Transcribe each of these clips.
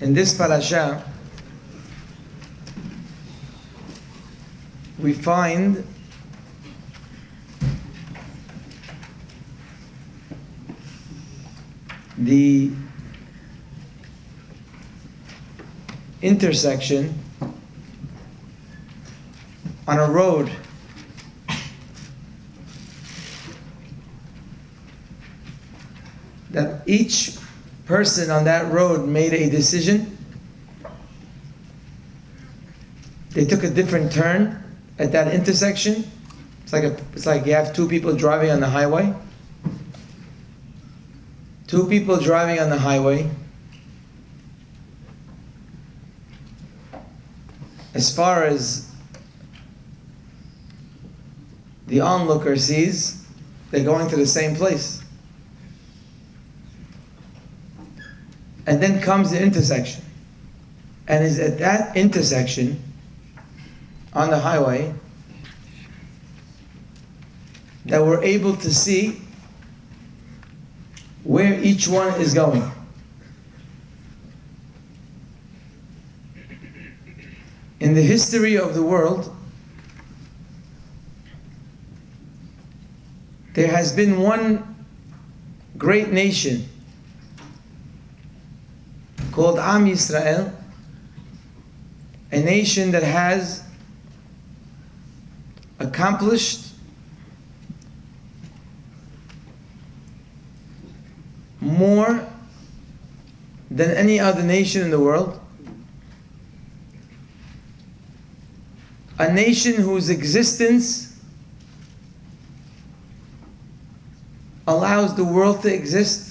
In this parasha, we find the intersection on a road that each person on that road made a decision. They took a different turn at that intersection. It's like you have two people driving on the highway. Two people driving on the highway. As far as the onlooker sees, they're going to the same place. And then comes the intersection. And it's at that intersection on the highway that we're able to see where each one is going. In the history of the world, there has been one great nation called Am Yisrael, a nation that has accomplished more than any other nation in the world. A nation whose existence allows the world to exist.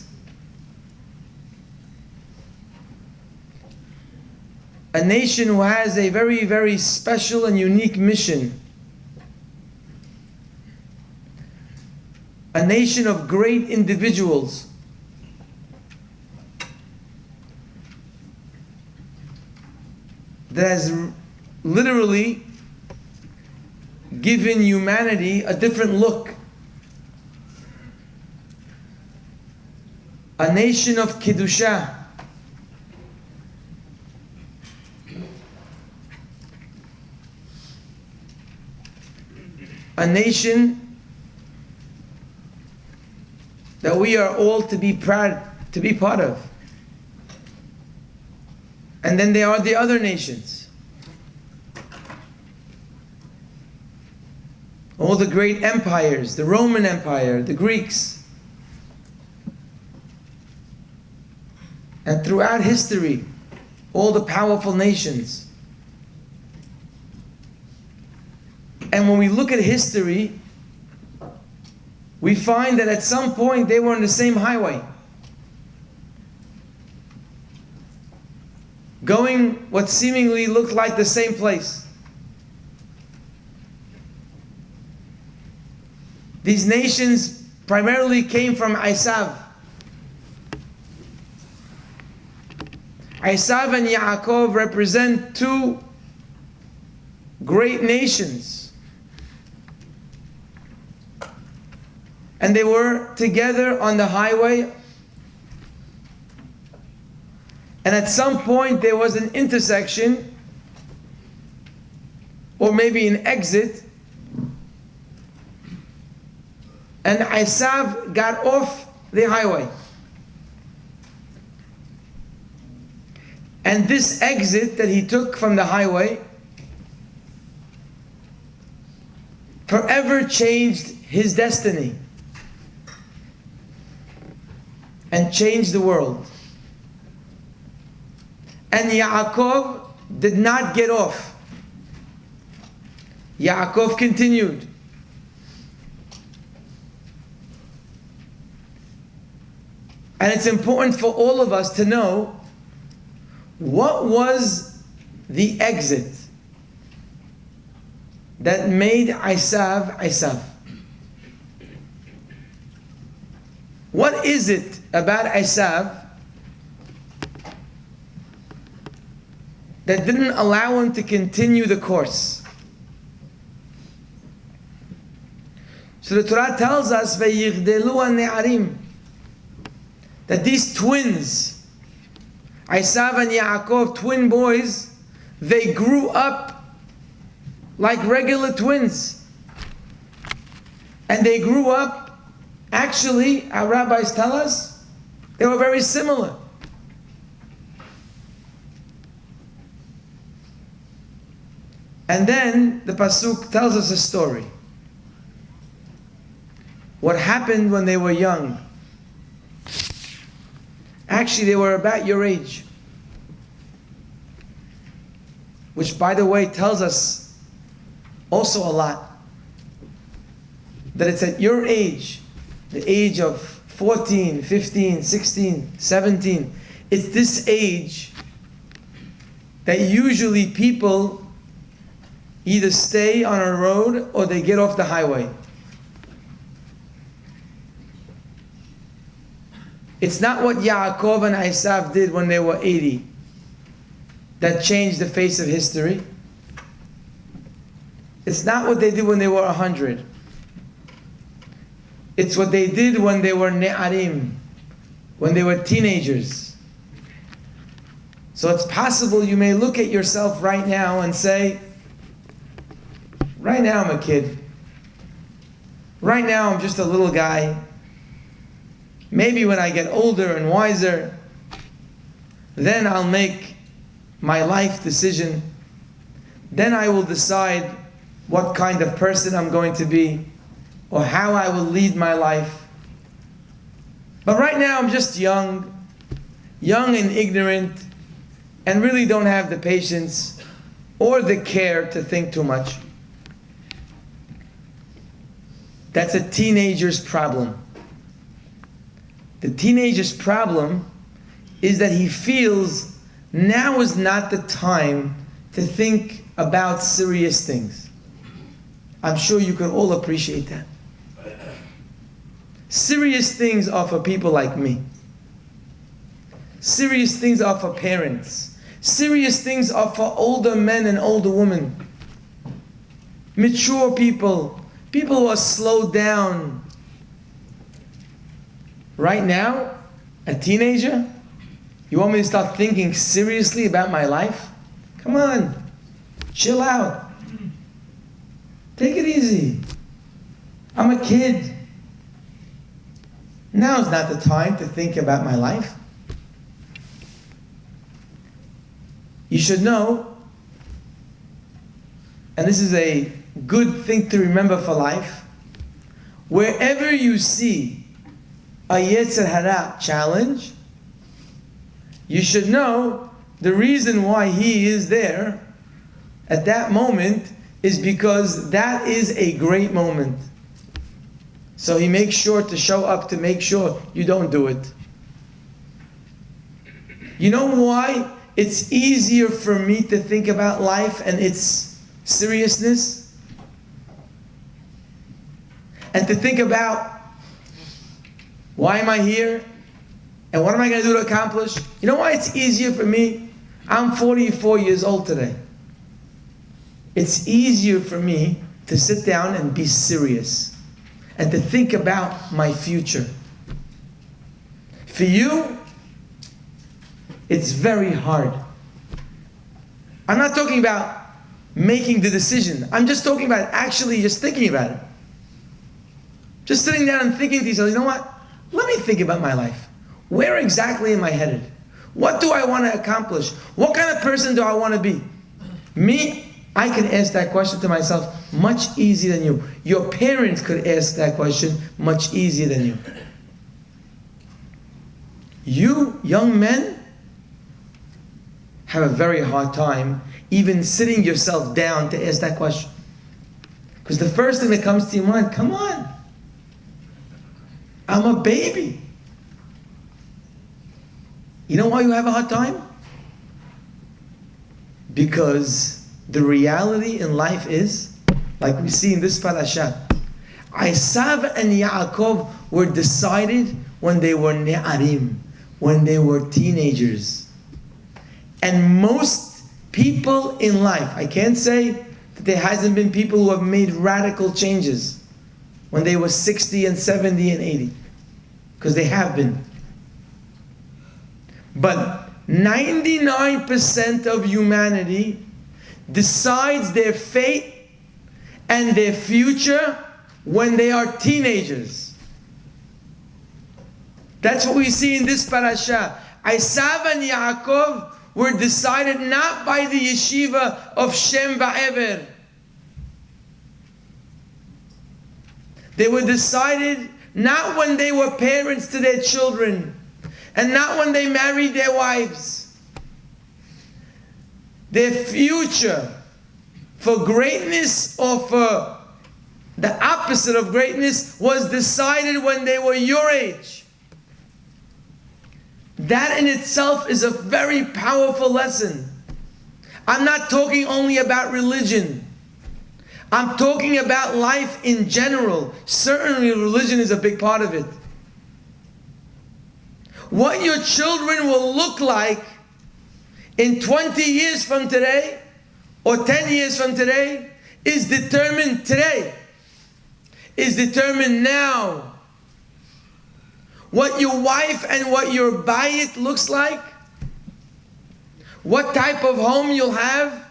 A nation who has a very, very special and unique mission. A nation of great individuals. That has literally given humanity a different look. A nation of Kedusha. A nation that we are all to be proud to be part of. And then there are the other nations. All the great empires, the Roman Empire, the Greeks. And throughout history, all the powerful nations. And when we look at history, we find that at some point they were on the same highway. Going what seemingly looked like the same place. These nations primarily came from Esav. Esav and Yaakov represent two great nations. And they were together on the highway. And at some point there was an intersection, or maybe an exit, and Esav got off the highway. And this exit that he took from the highway forever changed his destiny and changed the world. And Yaakov did not get off. Yaakov continued. And it's important for all of us to know what was the exit that made Esav Esav. What is it about Esav that didn't allow him to continue the course? So the Torah tells us that these twins, Esav and Yaakov, twin boys, they grew up like regular twins. And they grew up, actually, our rabbis tell us, they were very similar. And then the Pasuk tells us a story. What happened when they were young. Actually, they were about your age. Which, by the way, tells us also a lot. That it's at your age, the age of 14, 15, 16, 17. It's this age that usually people either stay on a road or they get off the highway. It's not what Yaakov and Esav did when they were 80 that changed the face of history. It's not what they did when they were 100. It's what they did when they were ne'arim, when they were teenagers. So it's possible you may look at yourself right now and say, right now I'm a kid. Right now I'm just a little guy. Maybe when I get older and wiser, then I'll make my life decision. Then I will decide what kind of person I'm going to be or how I will lead my life. But right now I'm just young and ignorant, and really don't have the patience or the care to think too much. That's a teenager's problem. The teenager's problem is that he feels now is not the time to think about serious things. I'm sure you can all appreciate that. Serious things are for people like me. Serious things are for parents. Serious things are for older men and older women. Mature people. People who are slowed down. Right now, a teenager, you want me to start thinking seriously about my life? Come on, chill out. Take it easy. I'm a kid. Now is not the time to think about my life. You should know, and this is a good thing to remember for life, wherever you see a Yetzer Hara challenge, you should know the reason why he is there at that moment is because that is a great moment. So he makes sure to show up to make sure you don't do it. You know why it's easier for me to think about life and its seriousness? And to think about, why am I here? And what am I going to do to accomplish? You know why it's easier for me? I'm 44 years old today. It's easier for me to sit down and be serious and to think about my future. For you, it's very hard. I'm not talking about making the decision. I'm just talking about actually just thinking about it. Just sitting down and thinking to yourself, you know what? Let me think about my life. Where exactly am I headed? What do I want to accomplish? What kind of person do I want to be? Me, I can ask that question to myself much easier than you. Your parents could ask that question much easier than you. You, young men, have a very hard time even sitting yourself down to ask that question. Because the first thing that comes to your mind, come on, I'm a baby. You know why you have a hard time? Because the reality in life is, like we see in this Parshat, Esav and Yaakov were decided when they were ne'arim, when they were teenagers. And most people in life, I can't say that there hasn't been people who have made radical changes when they were 60 and 70 and 80, because they have been. But 99% of humanity decides their fate and their future when they are teenagers. That's what we see in this parasha. Esav and Yaakov were decided not by the yeshiva of Shem Va'ever. They were decided not when they were parents to their children, and not when they married their wives. Their future for greatness or for the opposite of greatness was decided when they were your age. That in itself is a very powerful lesson. I'm not talking only about religion. I'm talking about life in general. Certainly religion is a big part of it. What your children will look like in 20 years from today or 10 years from today is determined today, is determined now. What your wife and what your bayit looks like, what type of home you'll have,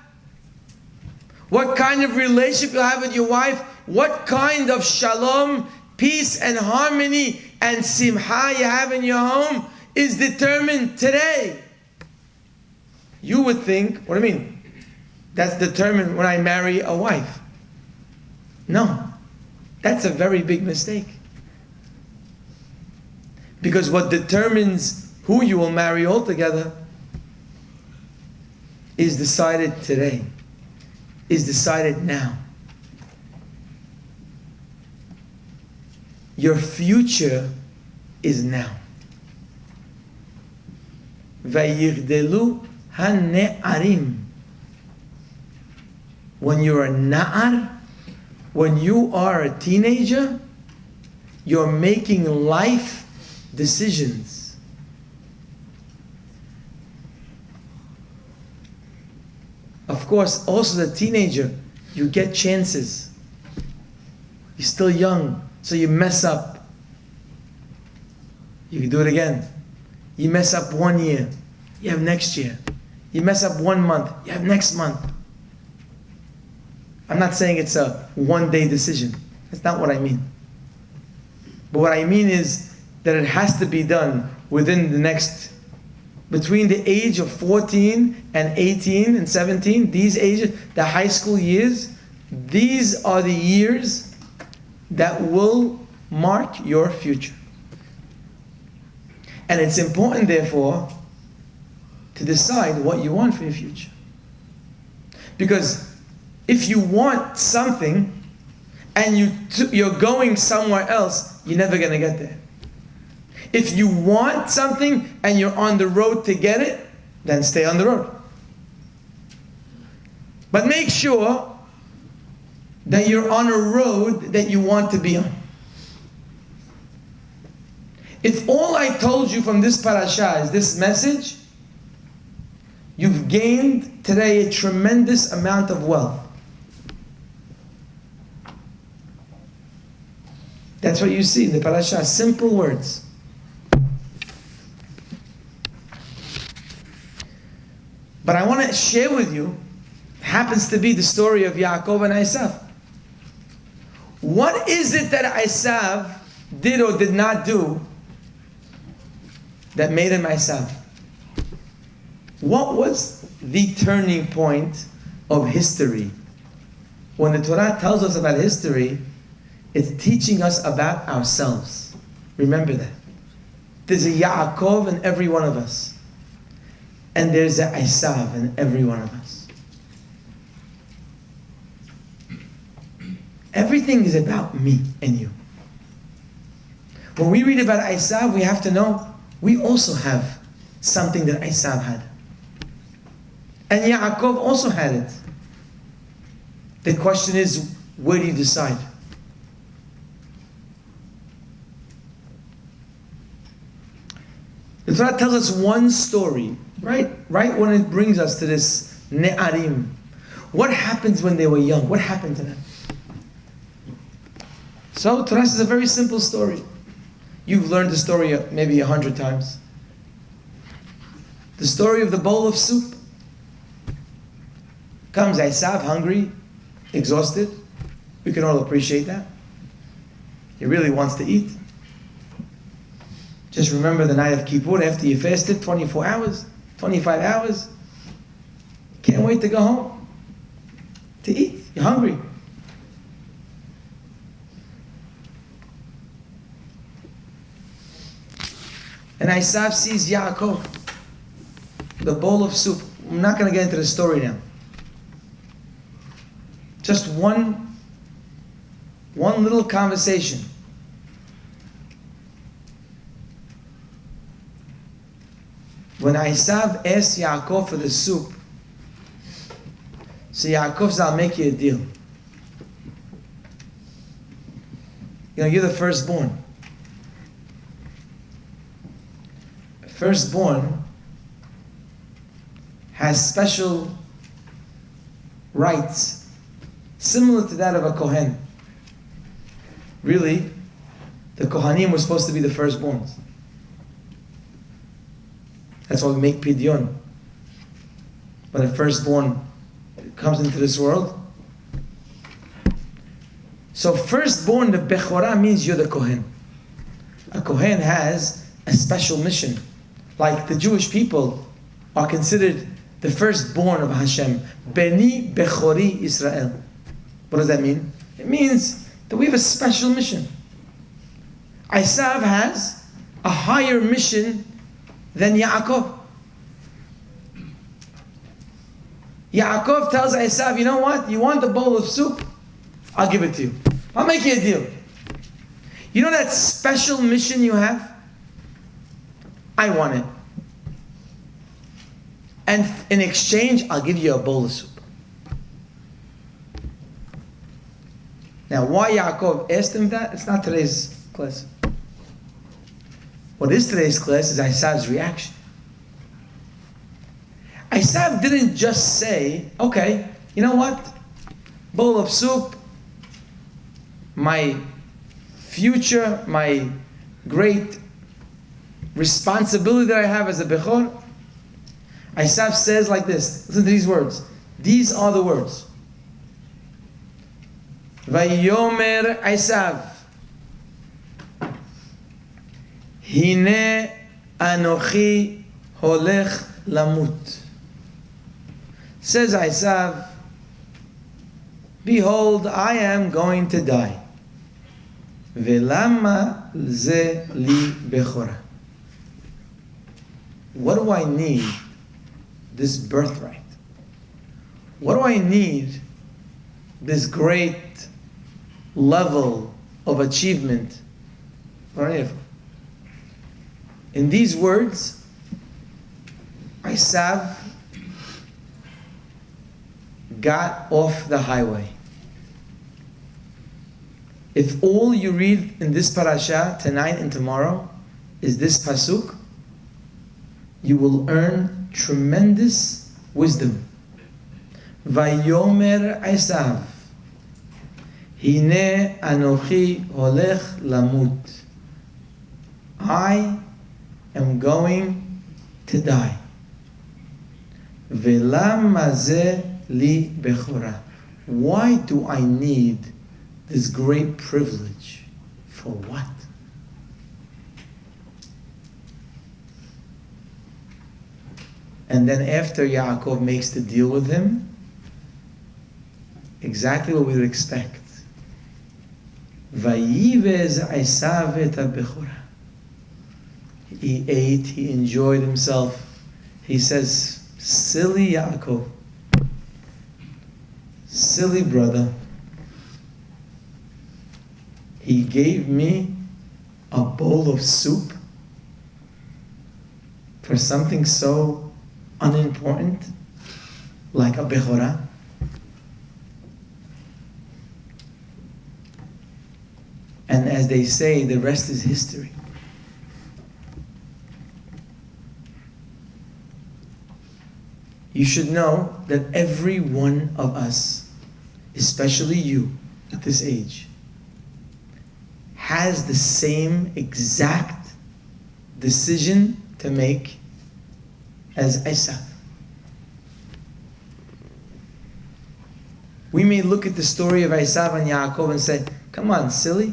what kind of relationship you'll have with your wife, what kind of shalom, peace and harmony and simha you have in your home is determined today. You would think, what do you mean? That's determined when I marry a wife. No, that's a very big mistake. Because what determines who you will marry altogether is decided today, is decided now. Your future is now. Vayigdelu hane'arim. When you're a na'ar, when you are a teenager, you're making life decisions. Of course, also the teenager, you get chances. You're still young, so you mess up. You can do it again. You mess up 1 year, you have next year. You mess up 1 month, you have next month. I'm not saying it's a one-day decision. That's not what I mean. But what I mean is that it has to be done within the next, between the age of 14 and 18 and 17, these ages, the high school years, these are the years that will mark your future. And it's important, therefore, to decide what you want for your future. Because if you want something and you're going somewhere else, you're never going to get there. If you want something and you're on the road to get it, then stay on the road. But make sure that you're on a road that you want to be on. If all I told you from this parasha is this message, you've gained today a tremendous amount of wealth. That's what you see in the parasha, simple words. But I want to share with you, happens to be the story of Yaakov and Esav. What is it that Esav did or did not do that made him Esav? What was the turning point of history? When the Torah tells us about history, it's teaching us about ourselves. Remember that. There's a Yaakov in every one of us. And there's a Esav in every one of us. Everything is about me and you. When we read about Esav, we have to know we also have something that Esav had. And Yaakov also had it. The question is, where do you decide? The Torah tells us one story, right when it brings us to this Ne'arim. What happens when they were young? What happened to them? So Torah is a very simple story. You've learned the story maybe 100 times. The story of the bowl of soup. Comes Esav, hungry, exhausted. We can all appreciate that. He really wants to eat. Just remember the night of Kippur, after you fasted 24 hours, 25 hours. Can't wait to go home to eat. You're hungry. And Esav sees Yaakov, the bowl of soup. I'm not going to get into the story now. Just one little conversation. When Esav asked Yaakov for the soup, so Yaakov said, I'll make you a deal. You're the firstborn. Firstborn has special rights, similar to that of a Kohen. Really, the Kohanim were supposed to be the firstborns. That's why we make pidyon. When a firstborn comes into this world. So firstborn, the Bechorah, means you're the Kohen. A Kohen has a special mission. Like the Jewish people are considered the firstborn of Hashem. Beni Bechori Israel. What does that mean? It means that we have a special mission. Esav has a higher mission than Yaakov. Yaakov tells Esav, you know what? You want the bowl of soup? I'll give it to you. I'll make you a deal. You know that special mission you have? I want it. And in exchange, I'll give you a bowl of soup. Now, why Yaakov asked him that? It's not today's class. What is today's class is Esav's reaction. Esav didn't just say, okay, you know what? Bowl of soup, my future, my great responsibility that I have as a Bechor. Esav says like this, listen to these words. These are the words. Vayomer Esav, Hine anochi holech lamut. Says Esav, behold, I am going to die. Velama ze li bechora. What do I need this birthright? What do I need this great level of achievement? In these words, Esav got off the highway. If all you read in this parasha tonight and tomorrow is this pasuk, you will earn tremendous wisdom. Vayomer Esav, Hine anochi holech lamut. I am going to die. Velama ze li bechora. Why do I need this great privilege? For what? And then after Yaakov makes the deal with him, exactly what we would expect. Vayivez Esav et ha-bechora. He ate, he enjoyed himself. He says, silly Yaakov, silly brother. He gave me a bowl of soup for something so unimportant like a bechorah. And as they say, the rest is history. You should know that every one of us, especially you at this age, has the same exact decision to make as Esav. We may look at the story of Esav and Yaakov and say, come on, silly.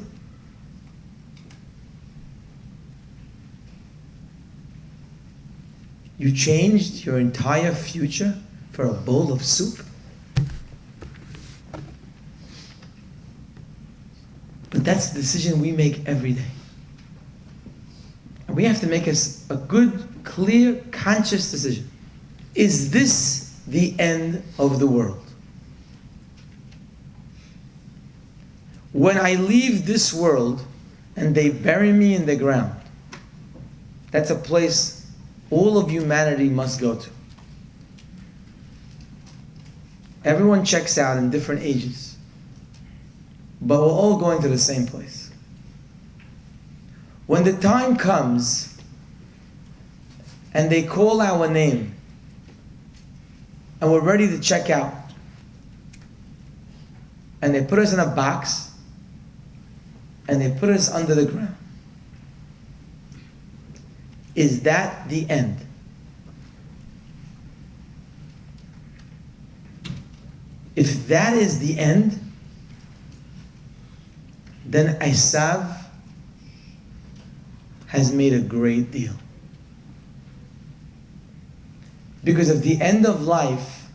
You changed your entire future for a bowl of soup? But that's the decision we make every day. And we have to make a good, clear, conscious decision. Is this the end of the world? When I leave this world and they bury me in the ground, that's a place all of humanity must go to. Everyone checks out in different ages, but we're all going to the same place. When the time comes and they call our name and we're ready to check out, and they put us in a box and they put us under the ground, is that the end? If that is the end, then Esav has made a great deal. Because if the end of life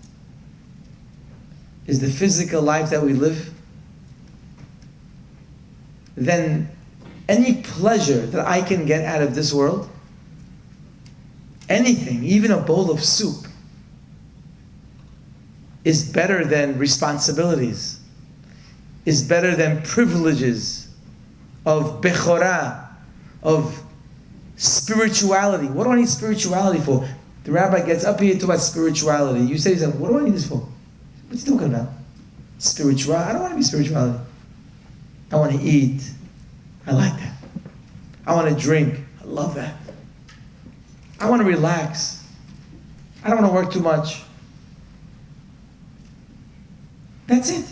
is the physical life that we live, then any pleasure that I can get out of this world, anything, even a bowl of soup, is better than responsibilities, is better than privileges of bechorah, of spirituality. What do I need spirituality for? The rabbi gets up here to talk about spirituality. You say to him, what do I need this for? What's he talking about? Spirituality? I don't want to be spirituality. I want to eat. I like that. I want to drink. I love that. I want to relax. I don't want to work too much. That's it.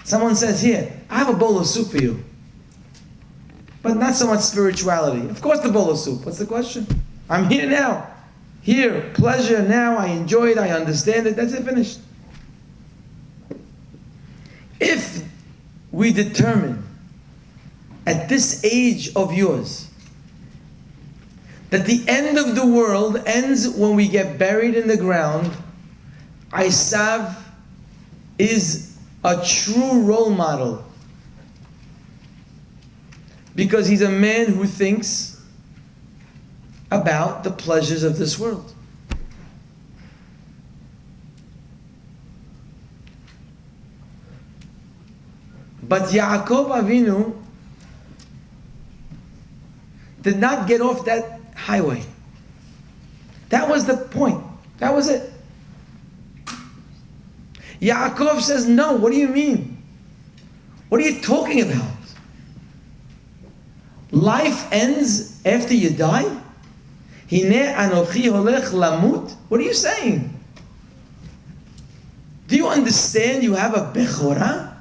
Someone says, here, I have a bowl of soup for you. But not so much spirituality. Of course the bowl of soup. What's the question? I'm here now. Here, pleasure now. I enjoy it. I understand it. That's it, finished. If we determine at this age of yours that the end of the world ends when we get buried in the ground, Esav is a true role model. Because he's a man who thinks about the pleasures of this world. But Yaakov Avinu did not get off that highway. That was the point. That was it. Yaakov says, no, what do you mean? What are you talking about? Life ends after you die? Hine anochi holech lamut? What are you saying? Do you understand you have a bechorah?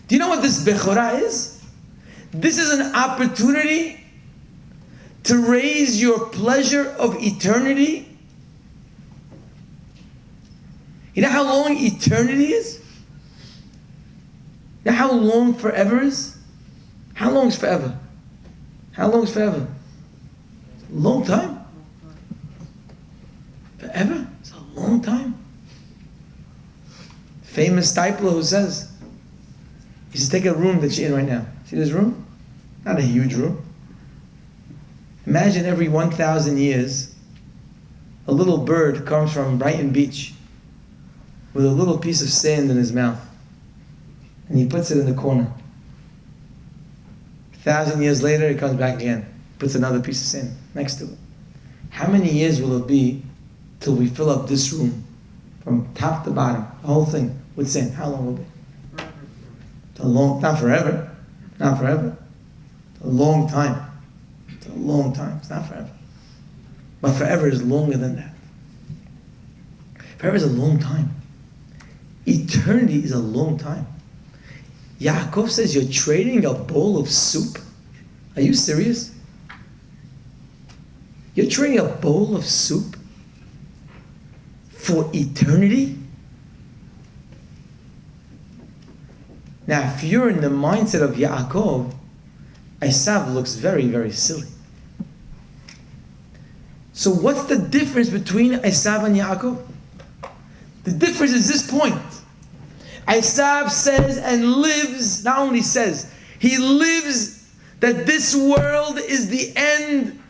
Do you know what this bechorah is? This is an opportunity to raise your pleasure of eternity. You know how long eternity is? You know how long forever is? How long is forever? How long is forever? A long time. Forever? It's a long time. Famous disciple who says, you should take a room that you're in right now. See this room? Not a huge room. Imagine every 1,000 years, a little bird comes from Brighton Beach with a little piece of sand in his mouth. And he puts it in the corner. 1,000 years later, he comes back again, puts another piece of sand next to it. How many years will it be till we fill up this room from top to bottom, the whole thing with sand? How long will it be? It's a long, not forever, not forever. It's a long time. It's a long time. It's not forever. But forever is longer than that. Forever is a long time. Eternity is a long time. Yaakov says you're trading a bowl of soup? Are you serious? You're trading a bowl of soup for eternity? Now, if you're in the mindset of Yaakov, Esav looks very, very silly. So what's the difference between Esav and Yaakov? The difference is this point. Esav says and lives, not only says, he lives that this world is the end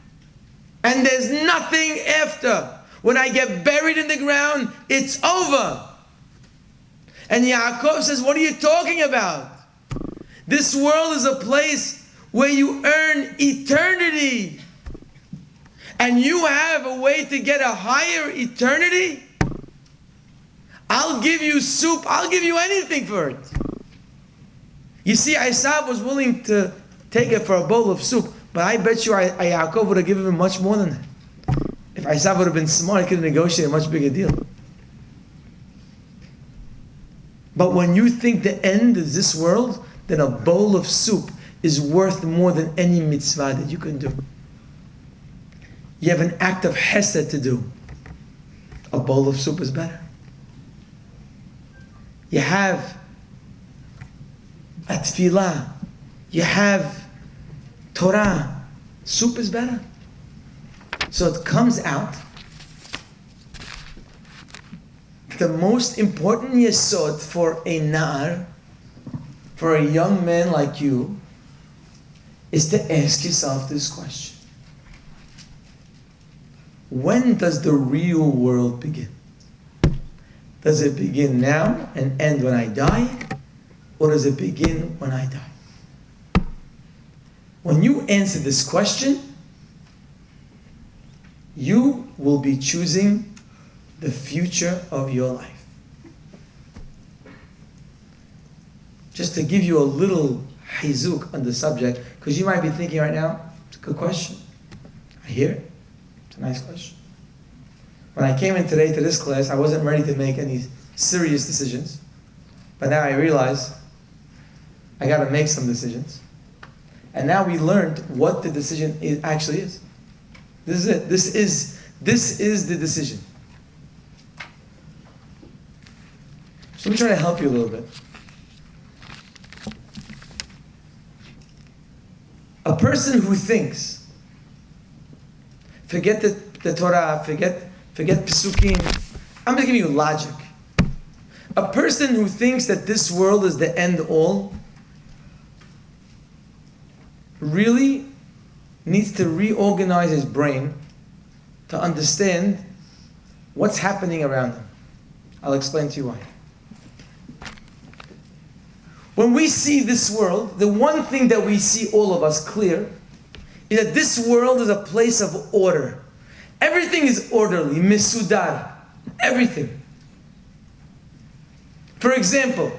and there's nothing after. When I get buried in the ground, it's over. And Yaakov says, what are you talking about? This world is a place where you earn eternity. And you have a way to get a higher eternity? I'll give you soup, I'll give you anything for it. You see, Esav was willing to take it for a bowl of soup, but I bet you Yaakov would have given him much more than that. If Esav would have been smart, he could have negotiated a much bigger deal. But when you think the end is this world, then a bowl of soup is worth more than any mitzvah that you can do. You have an act of hesed to do. A bowl of soup is better. You have a tefillah. You have Torah. Soup is better. So it comes out. The most important yesod for a na'ar, for a young man like you, is to ask yourself this question. When does the real world begin? Does it begin now and end when I die? Or does it begin when I die? When you answer this question, you will be choosing the future of your life. Just to give you a little hizuk on the subject, because you might be thinking right now, it's a good question. I hear it. It's a nice question. When I came in today to this class, I wasn't ready to make any serious decisions. But now I realize I got to make some decisions. And now we learned what the decision actually is. This is it. This is the decision. So let me try to help you a little bit. A person who thinks, forget the Torah, forget Pesukim, I'm going to give you logic. A person who thinks that this world is the end all really needs to reorganize his brain to understand what's happening around him. I'll explain to you why. When we see this world, the one thing that we see, all of us, clear, is that this world is a place of order. Everything is orderly, misudar, everything. For example,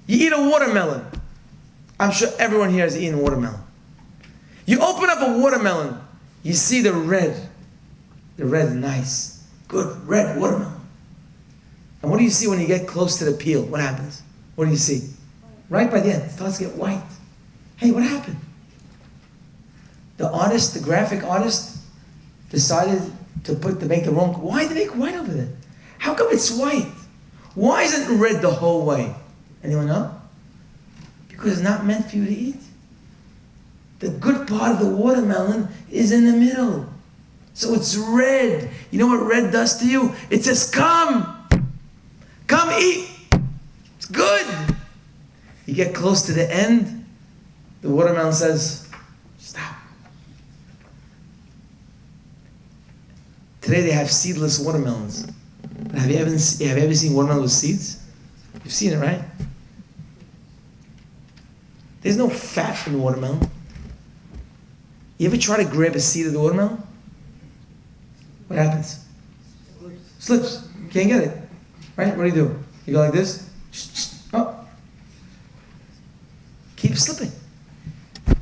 you eat a watermelon. I'm sure everyone here has eaten watermelon. You open up a watermelon, you see the red. The red is nice, good red watermelon. And what do you see when you get close to the peel? What happens? What do you see? Right by the end, it starts to get white. Hey, what happened? The artist, the graphic artist, decided to make the wrong. Why did they make white over there? How come it's white? Why isn't it red the whole way? Anyone know? Because it's not meant for you to eat. The good part of the watermelon is in the middle. So it's red. You know what red does to you? It says, come eat. It's good. You get close to the end, the watermelon says, stop. Today they have seedless watermelons. Have you ever seen watermelon with seeds? You've seen it, right? There's no fat in the watermelon. You ever try to grab a seed of the watermelon? What happens? Slips. You can't get it. Right? What do? You go like this. Oh. Keep slipping.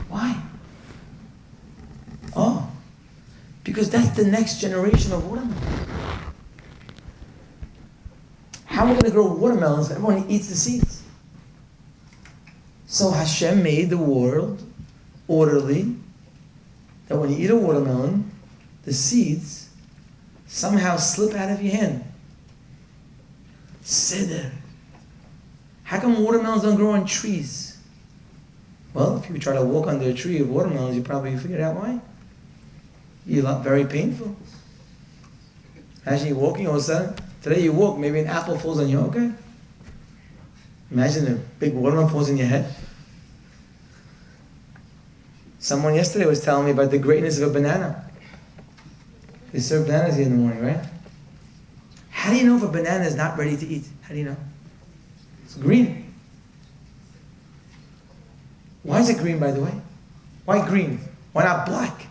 Why? Oh. Because that's the next generation of watermelon. How are we going to grow watermelons if everyone eats the seeds? So Hashem made the world orderly that when you eat a watermelon, the seeds somehow slip out of your hand. Seder. How come watermelons don't grow on trees? Well, if you try to walk under a tree of watermelons, you probably figured out why. You're very painful. Imagine you're walking, all of a sudden, today you walk, maybe an apple falls on you, okay? Imagine a big watermelon falls in your head. Someone yesterday was telling me about the greatness of a banana. They serve bananas here in the morning, right? How do you know if a banana is not ready to eat? How do you know? It's green. Why is it green, by the way? Why green? Why not black?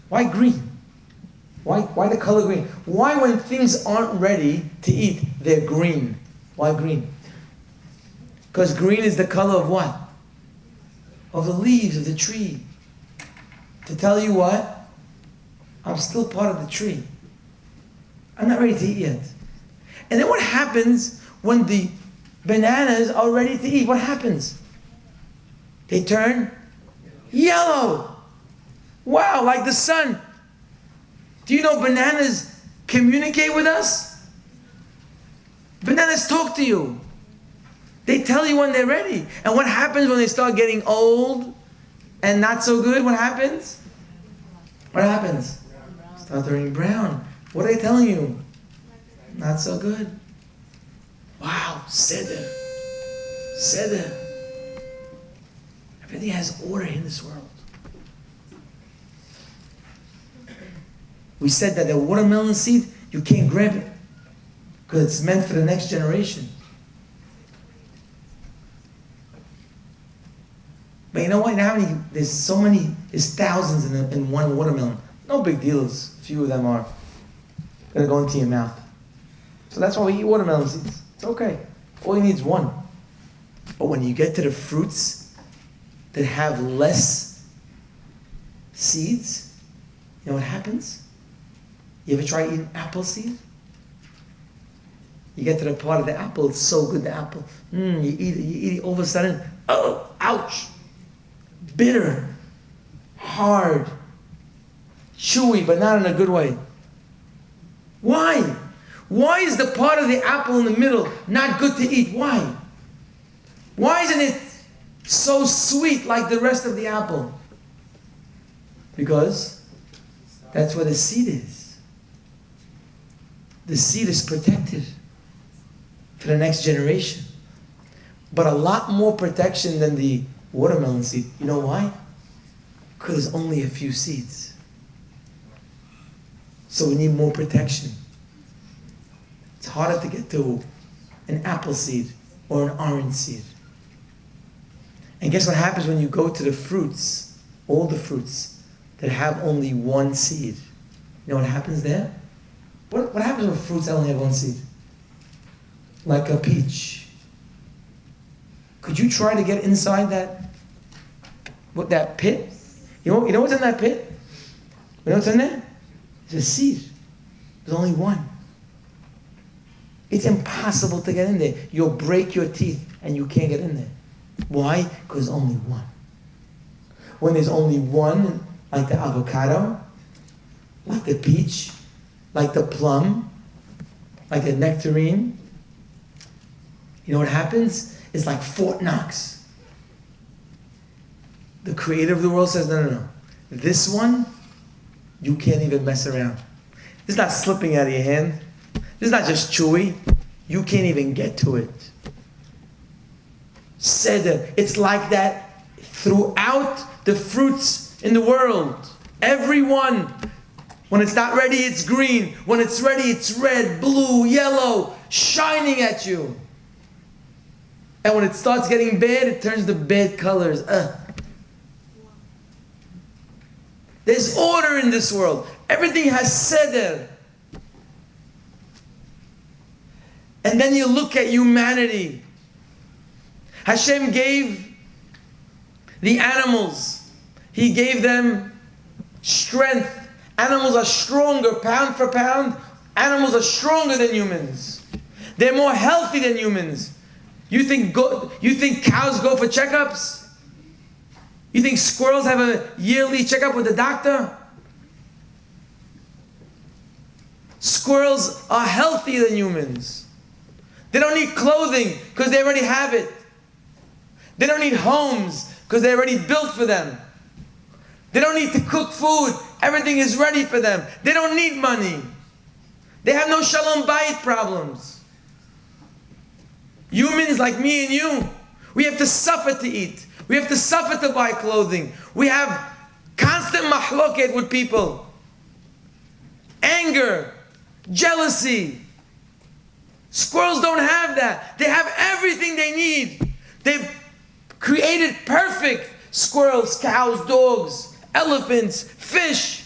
Why green? Why the color green? Why, when things aren't ready to eat, they're green? Why green? Because green is the color of what? Of the leaves of the tree. To tell you what? I'm still part of the tree. I'm not ready to eat yet. And then what happens when the bananas are ready to eat? What happens? They turn yellow. Wow, like the sun. Do you know bananas communicate with us? Bananas talk to you. They tell you when they're ready. And what happens when they start getting old and not so good? What happens? What happens? Start turning brown. What are they telling you? Not so good. Wow, Seder. Seder. Everything has order in this world. We said that the watermelon seed, you can't grab it because it's meant for the next generation. But you know what? There's thousands in one watermelon. No big deal. A few of them are going to go into your mouth. So that's why we eat watermelon seeds. It's okay. All you need is one. But when you get to the fruits that have less seeds, you know what happens? You ever try eating apple seed? You get to the part of the apple, it's so good, the apple. You eat it, all of a sudden, oh, ouch. Bitter, hard, chewy, but not in a good way. Why? Why is the part of the apple in the middle not good to eat? Why? Why isn't it so sweet like the rest of the apple? Because that's where the seed is. The seed is protected for the next generation. But a lot more protection than the watermelon seed. You know why? Because there's only a few seeds. So we need more protection. It's harder to get to an apple seed or an orange seed. And guess what happens when you go to the fruits, all the fruits that have only one seed? You know what happens there? What happens with fruits that only have one seed? Like a peach. Could you try to get inside that pit? You know what's in that pit? You know what's in there? There's a seed. There's only one. It's impossible to get in there. You'll break your teeth and you can't get in there. Why? Because there's only one. When there's only one, like the avocado, like the peach, like the plum, like a nectarine, you know what happens? It's like Fort Knox. The creator of the world says, no. This one, you can't even mess around. This is not slipping out of your hand. This is not just chewy. You can't even get to it. Seder. It's like that throughout the fruits in the world. Every one. When it's not ready, it's green. When it's ready, it's red, blue, yellow, shining at you. And when it starts getting bad, it turns to bad colors. There's order in this world. Everything has seder. And then you look at humanity. Hashem gave the animals. He gave them strength. Animals are stronger, pound for pound. Animals are stronger than humans. They're more healthy than humans. You think cows go for checkups? You think squirrels have a yearly checkup with the doctor? Squirrels are healthier than humans. They don't need clothing because they already have it. They don't need homes because they're already built for them. They don't need to cook food. Everything is ready for them. They don't need money. They have no shalom bayit problems. Humans like me and you, we have to suffer to eat. We have to suffer to buy clothing. We have constant mahloket with people. Anger, jealousy. Squirrels don't have that. They have everything they need. They've created perfect squirrels, cows, dogs, elephants, fish,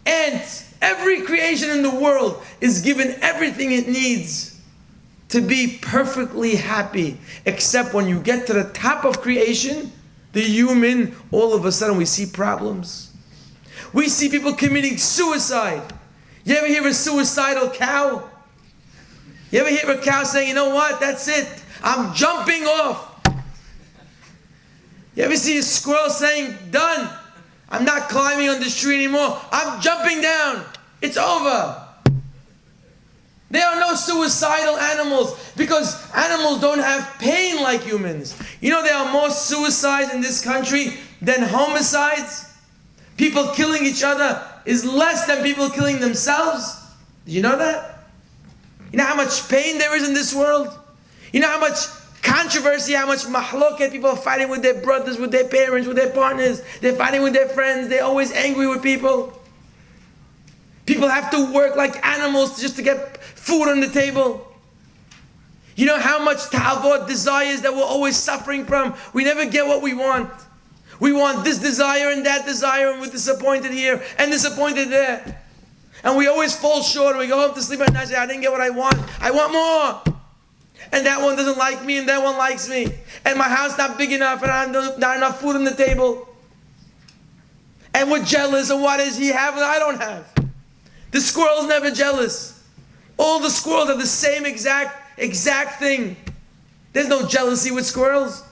ants. Every creation in the world is given everything it needs to be perfectly happy. Except when you get to the top of creation, the human, all of a sudden we see problems. We see people committing suicide. You ever hear a suicidal cow? You ever hear a cow saying, you know what, that's it, I'm jumping off? You ever see a squirrel saying, done, I'm not climbing on this tree anymore, I'm jumping down, it's over? There are no suicidal animals because animals don't have pain like humans. You know there are more suicides in this country than homicides? People killing each other is less than people killing themselves. Did you know that? You know how much pain there is in this world? You know how much controversy, how much mahloket, people are fighting with their brothers, with their parents, with their partners. They're fighting with their friends. They're always angry with people. People have to work like animals just to get food on the table. You know how much ta'avot, desires that we're always suffering from? We never get what we want. We want this desire and that desire, and we're disappointed here and disappointed there. And we always fall short. We go home to sleep at night and say, I didn't get what I want. I want more. And that one doesn't like me and that one likes me. And my house not big enough and I have not enough food on the table. And we're jealous of what does he have that I don't have. The squirrel's never jealous. All the squirrels have the same exact thing. There's no jealousy with squirrels.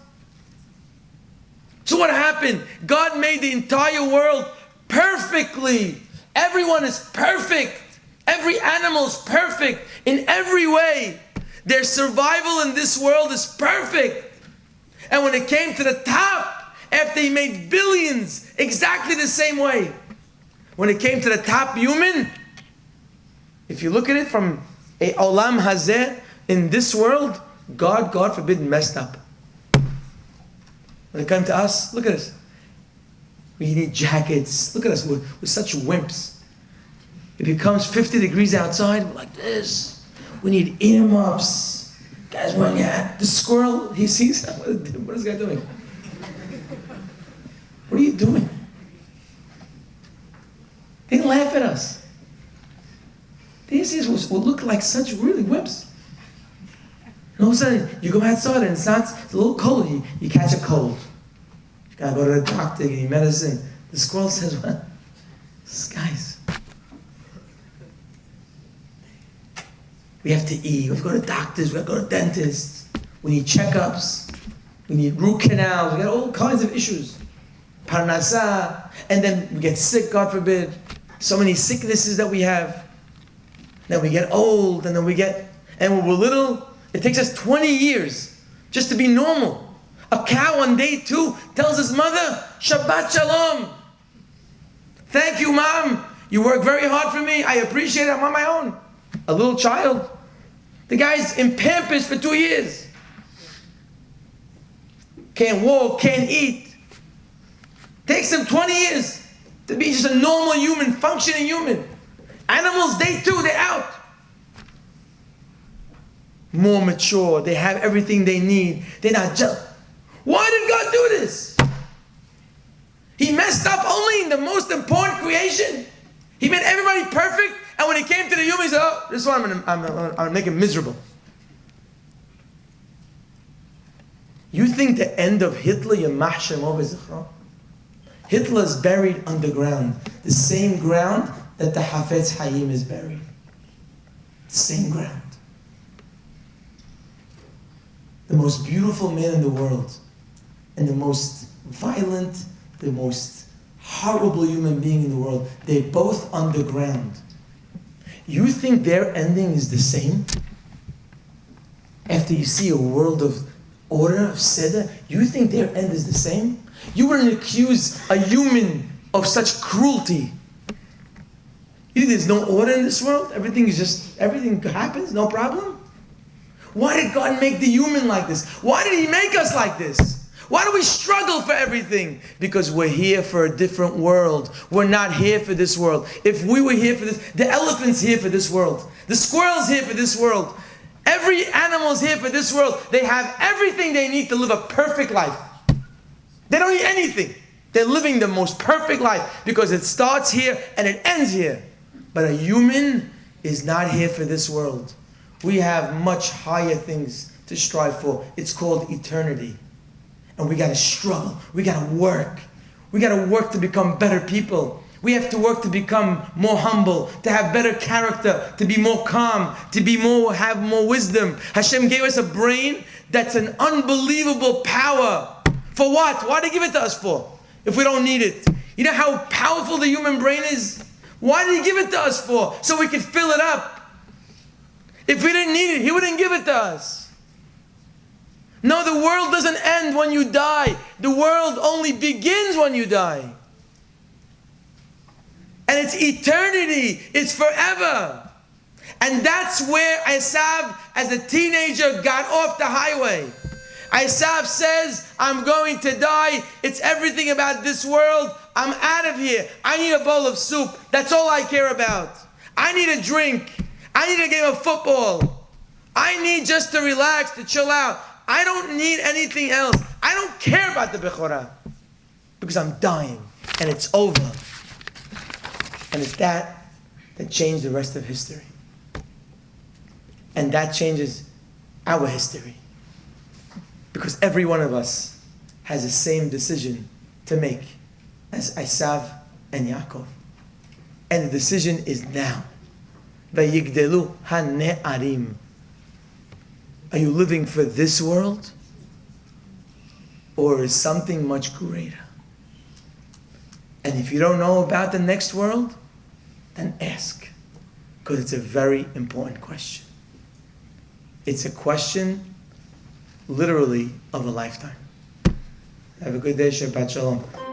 So what happened? God made the entire world perfectly. Everyone is perfect. Every animal is perfect in every way. Their survival in this world is perfect. And when it came to the top, after he made billions, exactly the same way. When it came to the top human, if you look at it from a olam hazeh, in this world, God forbid, messed up. When it comes to us, look at us. We need jackets. Look at us, we're such wimps. It becomes 50 degrees outside, we're like this. We need earmuffs. Guys, wearing hat. The squirrel, he sees, what is this guy doing? What are you doing? They laugh at us. These will look like such really wimps. And all of a sudden, you go outside and it's a little cold. You catch a cold. You gotta go to the doctor, get your medicine. The squirrel says, what? Guys, we have to eat. We have to go to doctors. We have to go to dentists. We need checkups. We need root canals. We got all kinds of issues. Parnasa. And then we get sick, God forbid. So many sicknesses that we have. Then we get old, and then and when we're little, it takes us 20 years just to be normal. A cow on day 2 tells his mother, Shabbat Shalom. Thank you, Mom. You work very hard for me. I appreciate it. I'm on my own. A little child. The guy's in Pampers for 2 years. Can't walk, can't eat. Takes him 20 years to be just a normal human, functioning human. Animals, day 2, they're out. More mature, they have everything they need. They're not jealous. Why did God do this? He messed up only in the most important creation. He made everybody perfect, and when he came to the human, he said, oh, this one I'm gonna make him miserable. You think the end of Hitler, Yamah Shemo v'Zichro? Hitler's buried underground, the same ground that the Hafetz Hayim is buried. Same ground. The most beautiful man in the world and the most violent, the most horrible human being in the world. They're both underground. You think their ending is the same? After you see a world of order, of seder, you think their end is the same? You wouldn't accuse a human of such cruelty. You think there's no order in this world? Everything happens, no problem? Why did God make the human like this? Why did He make us like this? Why do we struggle for everything? Because we're here for a different world. We're not here for this world. If we were here for this, the elephant's here for this world. The squirrel's here for this world. Every animal's here for this world. They have everything they need to live a perfect life. They don't need anything. They're living the most perfect life because it starts here and it ends here. But a human is not here for this world. We have much higher things to strive for. It's called eternity. And we got to struggle. We got to work. We got to work to become better people. We have to work to become more humble, to have better character, to be more calm, have more wisdom. Hashem gave us a brain that's an unbelievable power. For what? Why did He give it to us for? If we don't need it. You know how powerful the human brain is? Why did He give it to us for? So we could fill it up. If we didn't need it, He wouldn't give it to us. No, the world doesn't end when you die. The world only begins when you die. And it's eternity. It's forever. And that's where Esav, as a teenager, got off the highway. Esav says, I'm going to die. It's everything about this world. I'm out of here. I need a bowl of soup. That's all I care about. I need a drink. I need a game of football. I need just to relax, to chill out. I don't need anything else. I don't care about the Bechorah. Because I'm dying. And it's over. And it's that changed the rest of history. And that changes our history. Because every one of us has the same decision to make as Esav and Yaakov. And the decision is now. Vayigdelu hane'arim. Are you living for this world? Or is something much greater? And if you don't know about the next world, then ask. Because it's a very important question. It's a question, literally, of a lifetime. Have a good day, Shabbat Shalom.